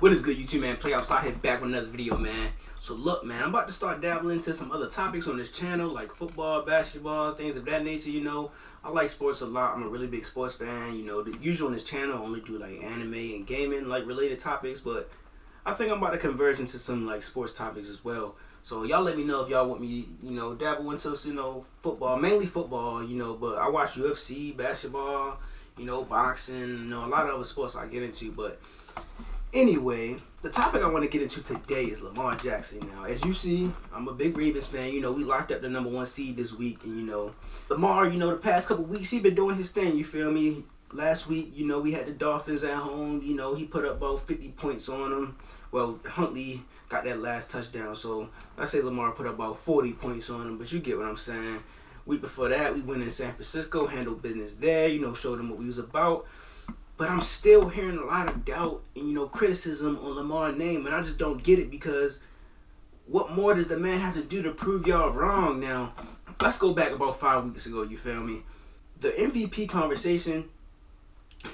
What is good, YouTube, man? Playoffs out here back with another video, man. So look, man, I'm about to start dabbling into some other topics on this channel, like football, basketball, things of that nature, you know. I like sports a lot. I'm a really big sports fan, you know. The usual on this channel, I only do like anime and gaming, like related topics, but I think I'm about to converge into some like sports topics as well. So y'all let me know if y'all want me, you know, dabble into, you know, football, mainly football, you know, but I watch UFC, basketball, you know, boxing, you know, a lot of other sports I get into, but anyway, the topic I want to get into today is Lamar Jackson. Now, as you see, I'm a big Ravens fan. You know, we locked up the #1 seed this week. And, you know, Lamar, you know, the past couple weeks, he been doing his thing. You feel me? Last week, you know, we had the Dolphins at home. You know, he put up about 50 points on them. Well, Huntley got that last touchdown. So, I say Lamar put up about 40 points on him. But you get what I'm saying. Week before that, we went in San Francisco, handled business there. You know, showed them what we was about. But I'm still hearing a lot of doubt and, you know, criticism on Lamar's name. And I just don't get it because what more does the man have to do to prove y'all wrong? Now, let's go back about 5 weeks ago, you feel me? The MVP conversation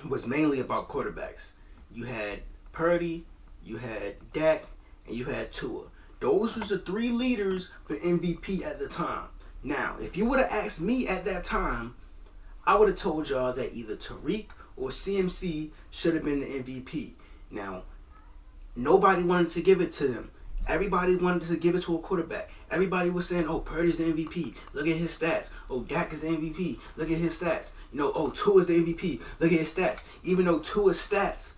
was mainly about quarterbacks. You had Purdy, you had Dak, and you had Tua. Those was the three leaders for MVP at the time. Now, if you would have asked me at that time, I would have told y'all that either Tariq or CMC should have been the MVP. Now, nobody wanted to give it to them. Everybody wanted to give it to a quarterback. Everybody was saying, oh, Purdy's the MVP. Look at his stats. Oh, Dak is the MVP. Look at his stats. You know, oh, Tua's the MVP. Look at his stats. Even though Tua's stats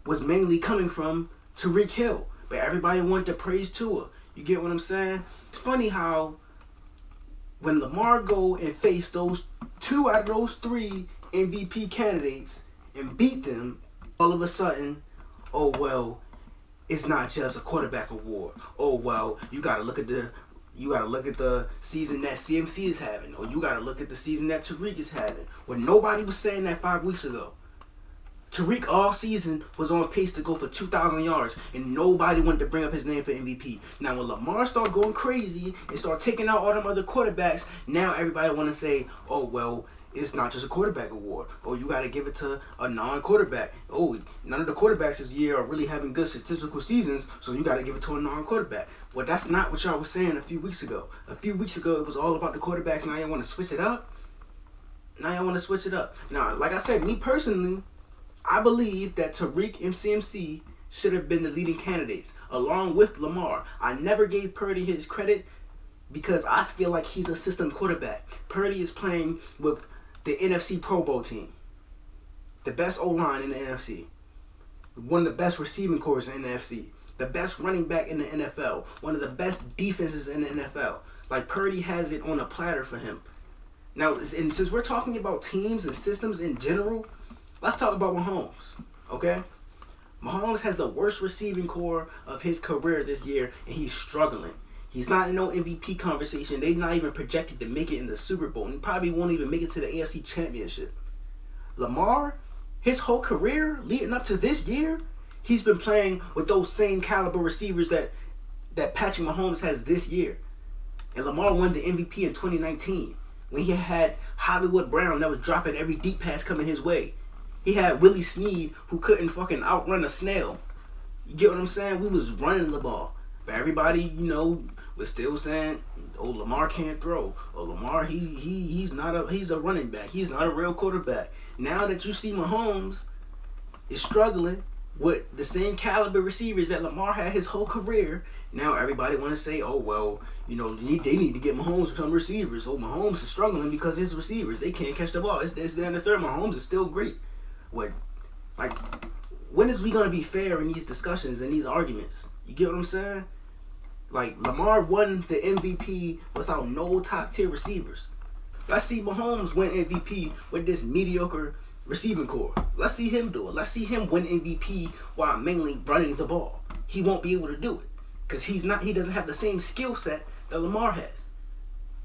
was mainly coming from Tariq Hill. But everybody wanted to praise Tua. You get what I'm saying? It's funny how when Lamar go and face those two out of those three MVP candidates and beat them, all of a sudden, oh well, it's not just a quarterback award. Oh well, you gotta look at the season that CMC is having, or you gotta look at the season that Tariq is having. When nobody was saying that 5 weeks ago. Tariq all season was on pace to go for 2,000 yards, and nobody wanted to bring up his name for MVP. Now, when Lamar started going crazy and started taking out all them other quarterbacks, now everybody want to say, oh, well, it's not just a quarterback award. Oh, you got to give it to a non-quarterback. Oh, none of the quarterbacks this year are really having good statistical seasons, so you got to give it to a non-quarterback. Well, that's not what y'all was saying a few weeks ago. A few weeks ago, it was all about the quarterbacks. Now y'all want to switch it up? Now, like I said, me personally, I believe that Tariq and CMC should have been the leading candidates, along with Lamar. I never gave Purdy his credit because I feel like he's a system quarterback. Purdy is playing with the NFC Pro Bowl team, the best O-line in the NFC, one of the best receiving corps in the NFC, the best running back in the NFL, one of the best defenses in the NFL. Like, Purdy has it on a platter for him. Now, and since we're talking about teams and systems in general, let's talk about Mahomes, okay? Mahomes has the worst receiving core of his career this year, and he's struggling. He's not in no MVP conversation. They're not even projected to make it in the Super Bowl, and probably won't even make it to the AFC Championship. Lamar, his whole career leading up to this year, he's been playing with those same caliber receivers that Patrick Mahomes has this year. And Lamar won the MVP in 2019 when he had Hollywood Brown that was dropping every deep pass coming his way. He had Willie Snead, who couldn't fucking outrun a snail. You get what I'm saying? We was running the ball. But everybody, you know, was still saying, oh, Lamar can't throw. Oh, Lamar, he's a running back. He's not a real quarterback. Now that you see Mahomes is struggling with the same caliber receivers that Lamar had his whole career, now everybody want to say, oh, well, you know, they need to get Mahomes some receivers. Oh, Mahomes is struggling because his receivers, they can't catch the ball. It's down the third. Mahomes is still great. When is we gonna be fair in these discussions and these arguments? You get what I'm saying? Like, Lamar won the MVP without no top tier receivers. Let's see Mahomes win MVP with this mediocre receiving core. Let's see him do it. Let's see him win MVP while mainly running the ball. He won't be able to do it because he doesn't have the same skill set that Lamar has.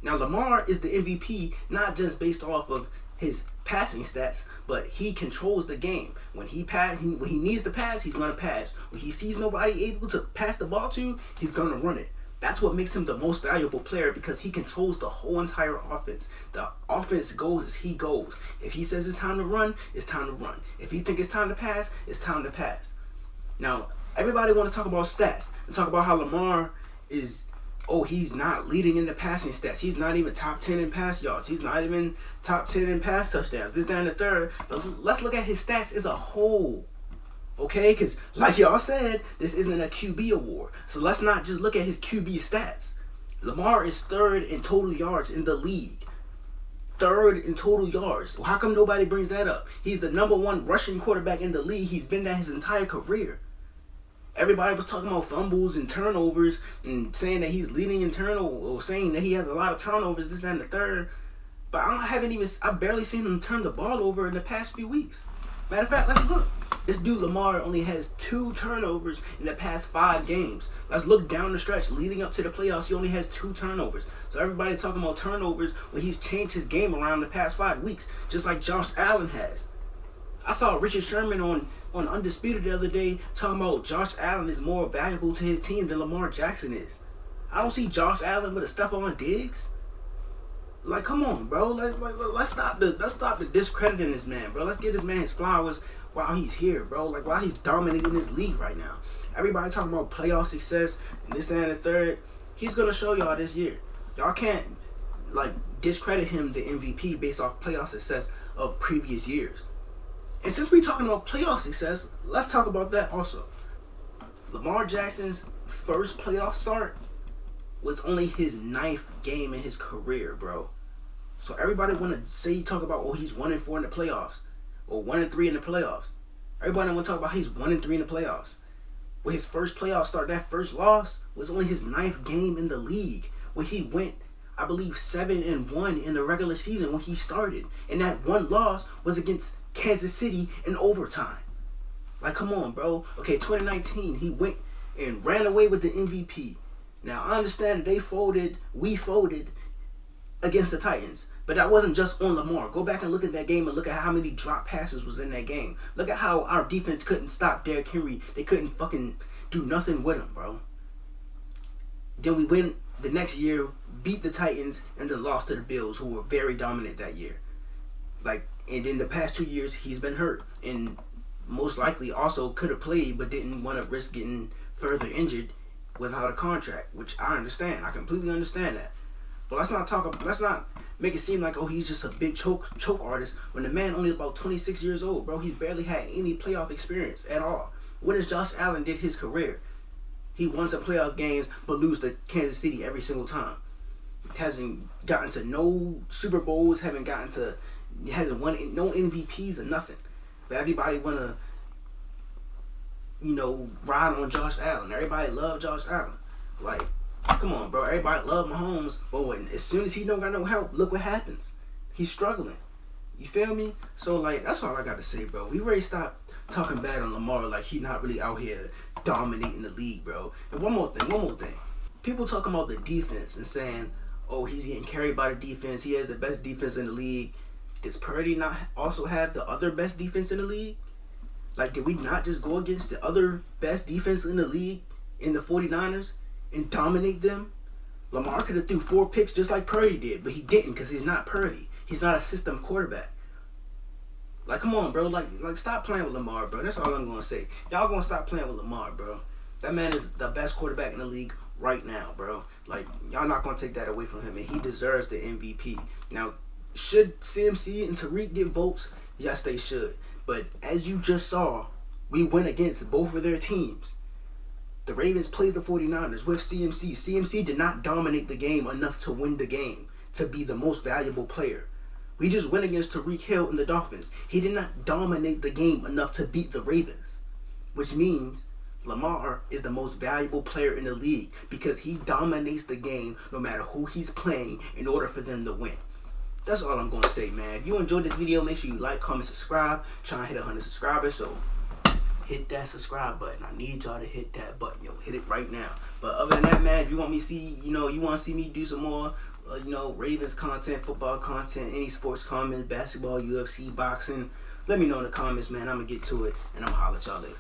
Now, Lamar is the MVP not just based off of his passing stats, but he controls the game. When he needs to pass, he's gonna pass. When he sees nobody able to pass the ball to, he's gonna run it. That's what makes him the most valuable player because he controls the whole entire offense. The offense goes as he goes. If he says it's time to run, it's time to run. If he thinks it's time to pass, it's time to pass. Now, Everybody want to talk about stats and talk about how Lamar is, oh, he's not leading in the passing stats. He's not even top 10 in pass yards. He's not even top 10 in pass touchdowns. This, that, and the third. But let's look at his stats as a whole. Okay? Because like y'all said, this isn't a QB award. So let's not just look at his QB stats. Lamar is third in total yards in the league. Third in total yards. How come nobody brings that up? He's the #1 rushing quarterback in the league. He's been that his entire career. Everybody was talking about fumbles and turnovers and saying that he's leading in turnovers, or saying that he has a lot of turnovers, this, that, and the third. But I barely seen him turn the ball over in the past few weeks. Matter of fact, let's look. This dude Lamar only has 2 turnovers in the past 5 games. Let's look down the stretch leading up to the playoffs. He only has 2 turnovers. So everybody's talking about turnovers when he's changed his game around the past 5 weeks, just like Josh Allen has. I saw Richard Sherman on Undisputed the other day talking about Josh Allen is more valuable to his team than Lamar Jackson is. I don't see Josh Allen with a Stephon Diggs. Like, come on, bro. Let's stop the discrediting this man, bro. Let's give this man his flowers while he's here, bro. Like, while he's dominating this league right now. Everybody talking about playoff success and this, that, and the third. He's gonna show y'all this year. Y'all can't like discredit him the MVP based off playoff success of previous years. And since we're talking about playoff success, let's talk about that also. Lamar Jackson's first playoff start was only his 9th game in his career, bro. So everybody want to talk about, oh, he's 1-4 in the playoffs, or 1-3 in the playoffs. Everybody want to talk about he's 1-3 in the playoffs. With his first playoff start, that first loss was only his 9th game in the league, where he went, I believe, 7-1 in the regular season when he started, and that one loss was against Kansas City in overtime. Like, come on, bro. Okay, 2019, he went and ran away with the MVP. Now, I understand that we folded against the Titans, but that wasn't just on Lamar. Go back and look at that game and look at how many drop passes was in that game. Look at how our defense couldn't stop Derrick Henry. They couldn't fucking do nothing with him, bro. Then we win the next year, beat the Titans, and then lost to the Bills, who were very dominant that year. Like, and in the past 2 years, he's been hurt, and most likely also could have played, but didn't want to risk getting further injured without a contract, which I understand. I completely understand that. But let's not make it seem like, oh, he's just a big choke artist when the man only about 26 years old, bro. He's barely had any playoff experience at all. When has Josh Allen did his career? He won some playoff games, but lose to Kansas City every single time. Hasn't gotten to no Super Bowls, hasn't won no MVPs or nothing. But everybody wanna, ride on Josh Allen. Everybody love Josh Allen. Like, come on, bro. Everybody love Mahomes. But as soon as he don't got no help, look what happens. He's struggling. You feel me? So, like, that's all I got to say, bro. We ready to stop talking bad on Lamar like he not really out here dominating the league, bro. And one more thing. People talking about the defense and saying, oh, he's getting carried by the defense. He has the best defense in the league. Does Purdy not also have the other best defense in the league? Like, did we not just go against the other best defense in the league in the 49ers and dominate them? Lamar could have threw 4 picks just like Purdy did, but he didn't because he's not Purdy. He's not a system quarterback. Like, come on, bro. Like, stop playing with Lamar, bro. That's all I'm going to say. Y'all going to stop playing with Lamar, bro. That man is the best quarterback in the league right now, bro. Like, y'all not going to take that away from him, and he deserves the MVP. Now, should CMC and Tariq get votes? Yes, they should. But as you just saw, we went against both of their teams. The Ravens played the 49ers with CMC. CMC did not dominate the game enough to win the game, to be the most valuable player. We just went against Tariq Hill and the Dolphins. He did not dominate the game enough to beat the Ravens, which means Lamar is the most valuable player in the league because he dominates the game no matter who he's playing in order for them to win. That's all I'm going to say, man. If you enjoyed this video, make sure you like, comment, subscribe. Trying to hit 100 subscribers, so hit that subscribe button. I need y'all to hit that button. Yo, hit it right now. But other than that, man, if you want me to see, you want to see me do some more, Ravens content, football content, any sports comments, basketball, UFC, boxing, let me know in the comments, man. I'm going to get to it, and I'm going to holler at y'all later.